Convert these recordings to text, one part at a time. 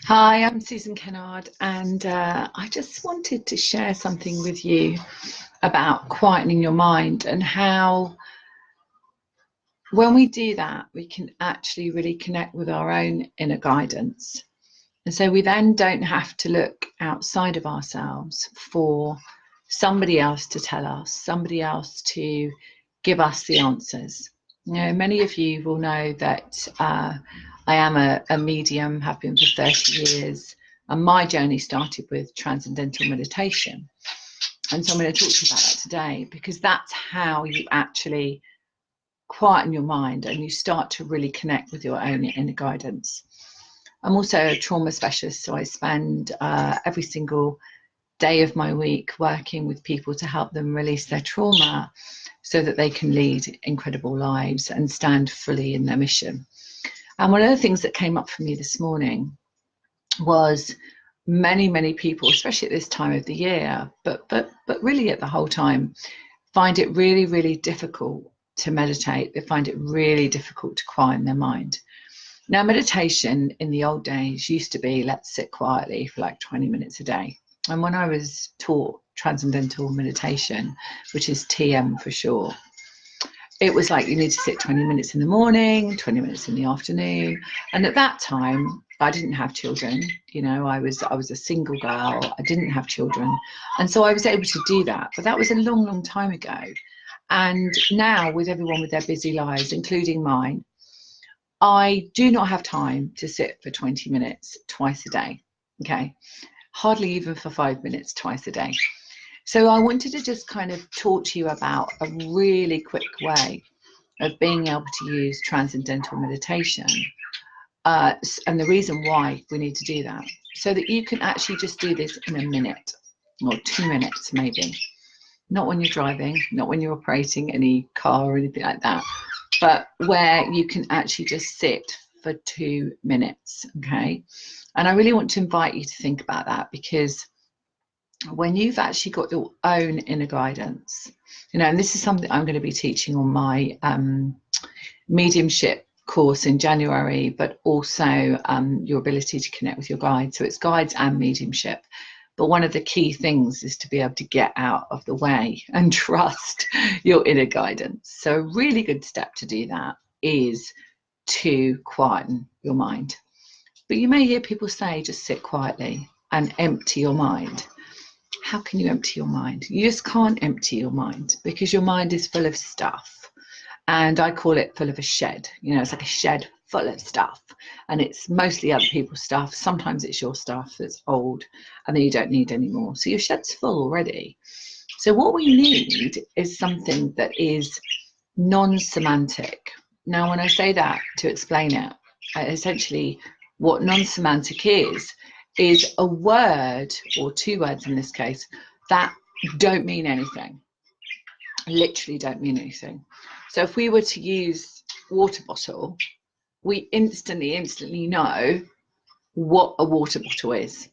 Hi, I'm Susan Kennard, and I just wanted to share something with you about quietening your mind and how, when we do that, we can actually really connect with our own inner guidance. And so we then don't have to look outside of ourselves for somebody else to tell us, somebody else to give us the answers. You know, many of you will know that I am a medium, have been for 30 years, and my journey started with transcendental meditation. And so I'm going to talk to you about that today, because that's how you actually quieten your mind and you start to really connect with your own inner guidance. I'm also a trauma specialist, so I spend every single day of my week working with people to help them release their trauma so that they can lead incredible lives and stand fully in their mission. And one of the things that came up for me this morning was many people, especially at this time of the year, but really at the whole time, find it really difficult to meditate. They find it really difficult to quieten their mind. Now, meditation in the old days used to be, let's sit quietly for like 20 minutes a day. And when I was taught transcendental meditation, which is TM for short, it was like you need to sit 20 minutes in the morning, 20 minutes in the afternoon. And at that time, I didn't have children. You know, I was a single girl. I didn't have children. And so I was able to do that. But that was a long time ago. And now, with everyone with their busy lives, including mine, I do not have time to sit for 20 minutes twice a day, okay? Hardly even for 5 minutes twice a day. So I wanted to just kind of talk to you about a really quick way of being able to use transcendental meditation and the reason why we need to do that, so that you can actually just do this in a minute or 2 minutes maybe. Not when you're driving, not when you're operating any car or anything like that, but where you can actually just sit for 2 minutes, okay? And I really want to invite you to think about that, because when you've actually got your own inner guidance, you know, and this is something I'm going to be teaching on my mediumship course in January, but also your ability to connect with your guides. So it's guides and mediumship. But one of the key things is to be able to get out of the way and trust your inner guidance. So a really good step to do that is to quieten your mind. But you may hear people say, just sit quietly and empty your mind. How can you empty your mind? You just can't empty your mind, because your mind is full of stuff. And I call it full of a shed. You know, it's like a shed full of stuff, and it's mostly other people's stuff. Sometimes it's your stuff that's old and then you don't need anymore. So your shed's full already. So what we need is something that is non-semantic. Now, when I say that, to explain it, essentially what non-semantic is a word, or 2 words in this case, that don't mean anything. Literally don't mean anything. So if we were to use water bottle, we instantly know what a water bottle is.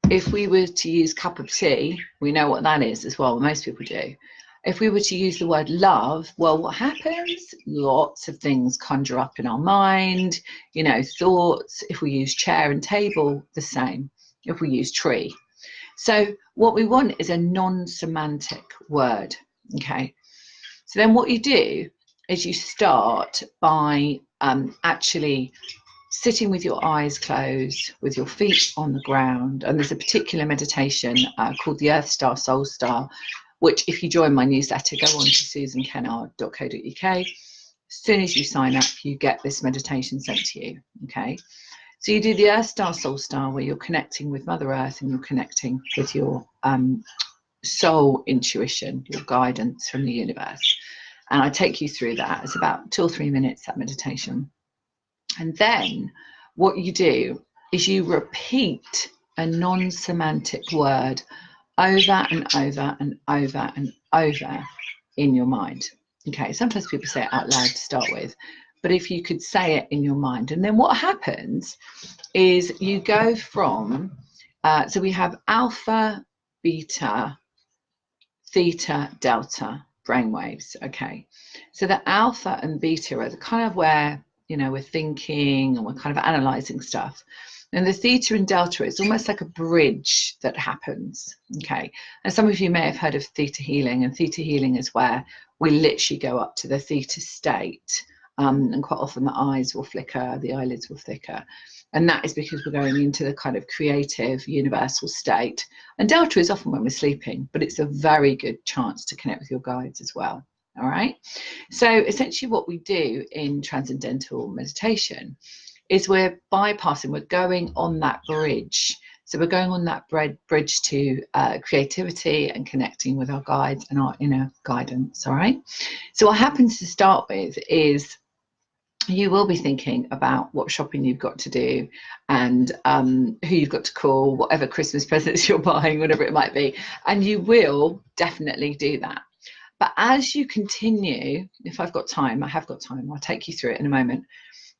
If we were to use cup of tea, we know what that is as well. Most people do. If we were to use the word love, well, what happens? Lots of things conjure up in our mind, you know, thoughts. If we use chair and table, the same. If we use tree. So what we want is a non-semantic word, okay? So then what you do is you start by actually sitting with your eyes closed, with your feet on the ground. And there's a particular meditation called the Earth Star, Soul Star, which if you join my newsletter, go on to susankennard.co.uk. As soon as you sign up, you get this meditation sent to you, okay? So you do the Earth Star, Soul Star, where you're connecting with Mother Earth and you're connecting with your soul intuition, your guidance from the universe. And I take you through that. It's about 2 or 3 minutes, that meditation. And then what you do is you repeat a non-semantic word over and over and over and over in your mind. Okay, sometimes people say it out loud to start with, but if you could say it in your mind. And then what happens is you go from, so we have alpha, beta, theta, delta brainwaves. Okay, so the alpha and beta are the kind of where, you know, we're thinking and we're kind of analyzing stuff. And the theta and delta is almost like a bridge that happens. Okay. And some of you may have heard of theta healing, and theta healing is where we literally go up to the theta state. And quite often the eyes will flicker, the eyelids will flicker. And that is because we're going into the kind of creative, universal state. And delta is often when we're sleeping, but it's a very good chance to connect with your guides as well. All right. So essentially what we do in transcendental meditation is we're bypassing, we're going on that bridge. So we're going on that bridge to creativity and connecting with our guides and our inner guidance. All right. So what happens to start with is you will be thinking about what shopping you've got to do and who you've got to call, whatever Christmas presents you're buying, whatever it might be. And you will definitely do that. But as you continue, if I've got time, I have got time, I'll take you through it in a moment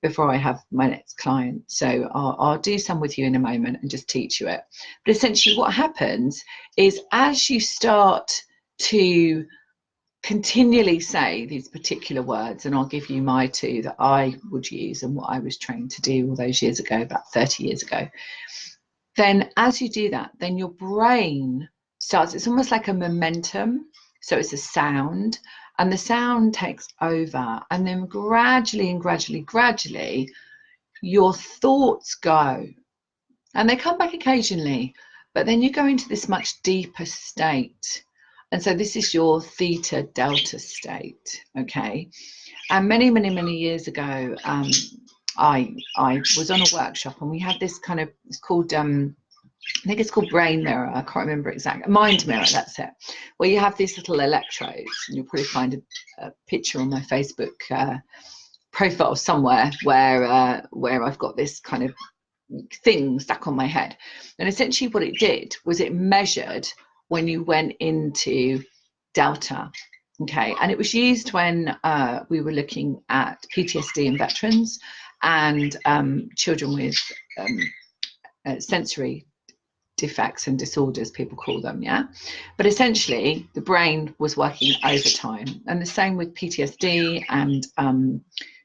before I have my next client. So I'll do some with you in a moment and just teach you it. But essentially what happens is as you start to continually say these particular words, and I'll give you my two that I would use and what I was trained to do all those years ago, about 30 years ago, then as you do that, then your brain starts, it's almost like a momentum. So it's a sound, and the sound takes over, and then gradually, your thoughts go, and they come back occasionally, but then you go into this much deeper state. And so this is your theta delta state, okay? And many years ago, I was on a workshop, and we had this kind of, it's called, I think it's called brain mirror. I can't remember exactly. Mind mirror, that's it. Where you have these little electrodes, and you'll probably find a picture on my Facebook profile somewhere where I've got this kind of thing stuck on my head. And essentially what it did was it measured when you went into delta. Okay, and it was used when we were looking at PTSD in veterans and children with sensory defects and disorders, people call them, yeah? But essentially, the brain was working overtime. And the same with PTSD and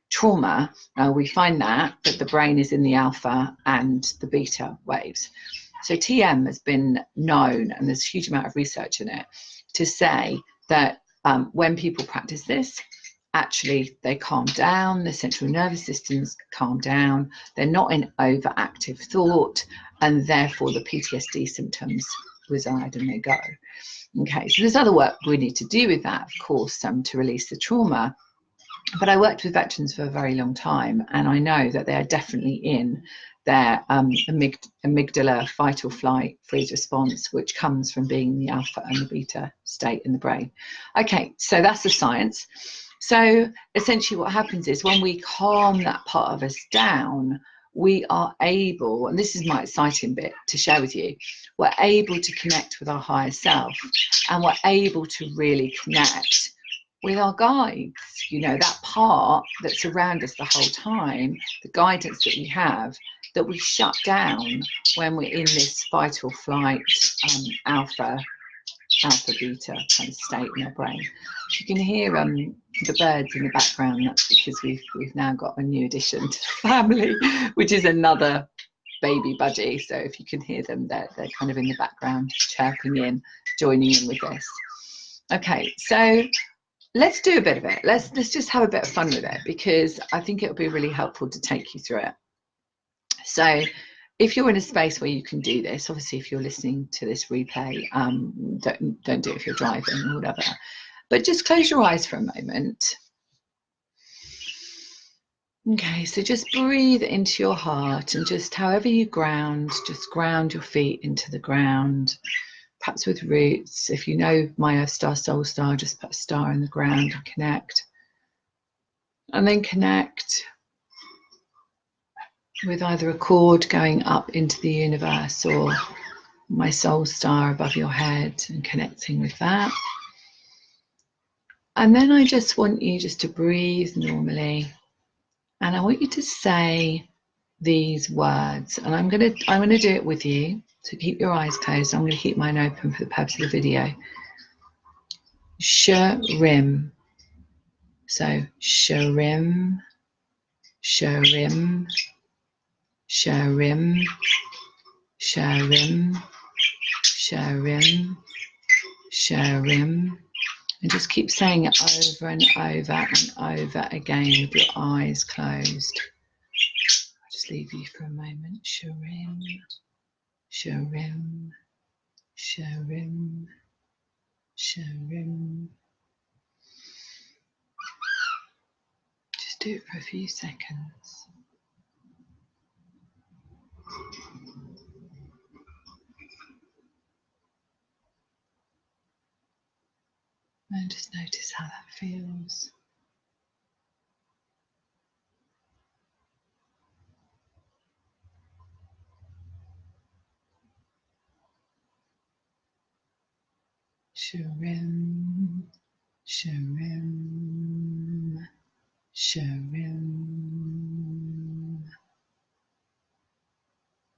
trauma. We find that the brain is in the alpha and the beta waves. So TM has been known, and there's a huge amount of research in it, to say that when people practice this, actually they calm down, the central nervous systems calm down, they're not in overactive thought, and therefore the PTSD symptoms reside and they go. Okay, so there's other work we need to do with that, of course, to release the trauma. But I worked with veterans for a very long time, and I know that they are definitely in their amygdala fight or flight freeze response, which comes from being in the alpha and the beta state in the brain. Okay, so that's the science. So essentially what happens is when we calm that part of us down, we are able, and this is my exciting bit to share with you, we're able to connect with our higher self, and we're able to really connect with our guides, you know, that part that's around us the whole time, the guidance that we have, that we shut down when we're in this fight or flight, alpha beta kind of state in our brain. You can hear the birds in the background. That's because we've now got a new addition to the family, which is another baby budgie. So if you can hear them, they're kind of in the background, chirping in, joining in with this. Okay, so let's do a bit of it. Let's just have a bit of fun with it, because I think it'll be really helpful to take you through it. So if you're in a space where you can do this, obviously if you're listening to this replay, don't do it if you're driving or whatever, but just close your eyes for a moment. Okay, so just breathe into your heart, and just however you ground, just ground your feet into the ground, perhaps with roots. If you know my Earth Star, Soul Star, just put a star in the ground and connect. And then connect with either a cord going up into the universe or my soul star above your head, and connecting with that. And then I just want you just to breathe normally, and I want you to say these words, and I'm gonna do it with you, so keep your eyes closed. I'm going to keep mine open for the purpose of the video. Sharim. So sharim, sharim, Sharim, Sharim, Sharim, Sharim. And just keep saying it over and over and over again with your eyes closed. I'll just leave you for a moment. Sharim, Sharim, Sharim, Sharim. Just do it for a few seconds. And just notice how that feels. Sharim, Sharim, Sharim.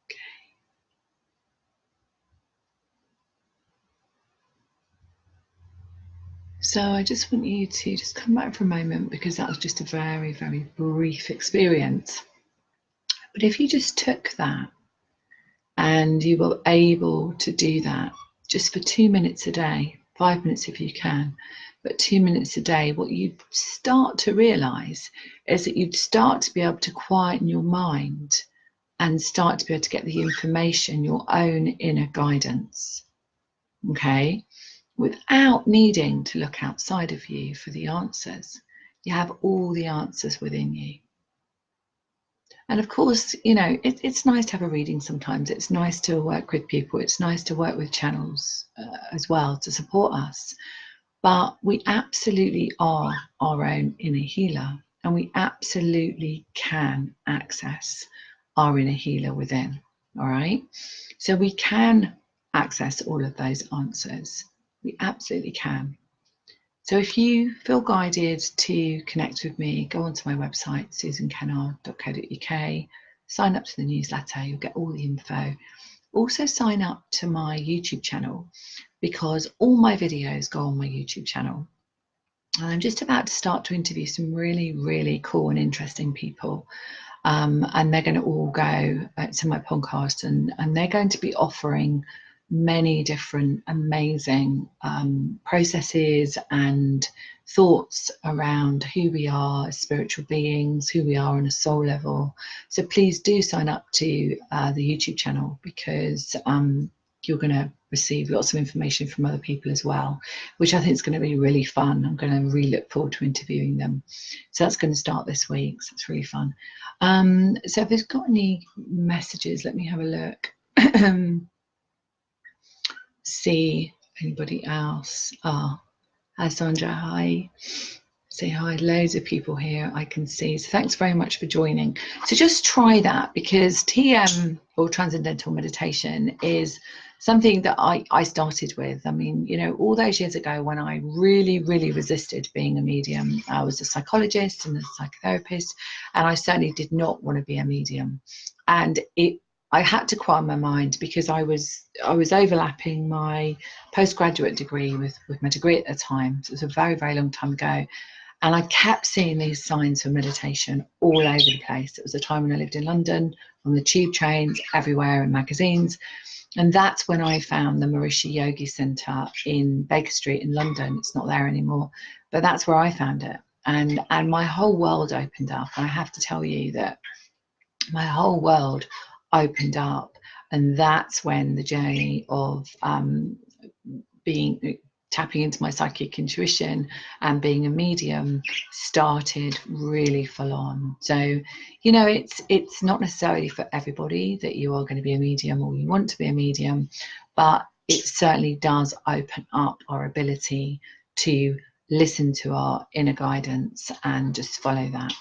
Okay. So I just want you to just come back for a moment, because that was just a very, very brief experience. But if you just took that and you were able to do that just for 2 minutes a day, 5 minutes if you can, but 2 minutes a day, what you'd start to realize is that you'd start to be able to quieten your mind and start to be able to get the information, your own inner guidance, okay, without needing to look outside of you for the answers. You have all the answers within you. And of course, you know, it's nice to have a reading sometimes. It's nice to work with people. It's nice to work with channels as well to support us. But we absolutely are our own inner healer, and we absolutely can access our inner healer within. All right. So we can access all of those answers. We absolutely can. So if you feel guided to connect with me, go onto my website, susankennard.co.uk, sign up to the newsletter, you'll get all the info. Also sign up to my YouTube channel, because all my videos go on my YouTube channel. And I'm just about to start to interview some really, really cool and interesting people. And they're going to all go to my podcast, and they're going to be offering many different amazing processes and thoughts around who we are as spiritual beings, who we are on a soul level. So please do sign up to the YouTube channel, because you're going to receive lots of information from other people as well, which I think is going to be really fun. I'm going to really look forward to interviewing them. So that's going to start this week. So it's really fun. So if there's got any messages, let me have a look. See anybody else. Hi Sandra, hi. Say hi, loads of people here I can see. So thanks very much for joining. So just try that, because TM, or Transcendental Meditation, is something that I started with. I mean, you know, all those years ago when I really, really resisted being a medium. I was a psychologist and a psychotherapist, and I certainly did not want to be a medium. And I had to quiet my mind, because I was overlapping my postgraduate degree with my degree at the time. So it was a very, very long time ago. And I kept seeing these signs for meditation all over the place. It was a time when I lived in London, on the tube trains, everywhere, in magazines. And that's when I found the Maharishi Yogi Centre in Baker Street in London. It's not there anymore, but that's where I found it. And my whole world opened up. And I have to tell you that my whole world opened up, and that's when the journey of tapping into my psychic intuition and being a medium started really full on. So, you know, it's not necessarily for everybody that you are going to be a medium or you want to be a medium, but it certainly does open up our ability to listen to our inner guidance and just follow that.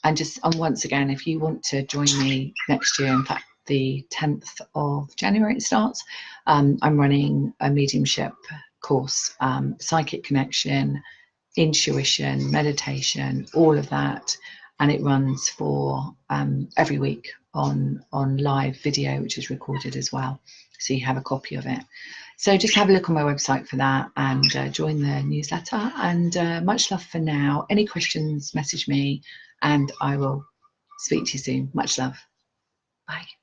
And once again, if you want to join me next year, in fact, the 10th of January it starts, I'm running a mediumship course, psychic connection, intuition, meditation, all of that. And it runs for every week on live video, which is recorded as well. So you have a copy of it. So just have a look on my website for that, and join the newsletter. And much love for now. Any questions, message me, and I will speak to you soon. Much love. Bye.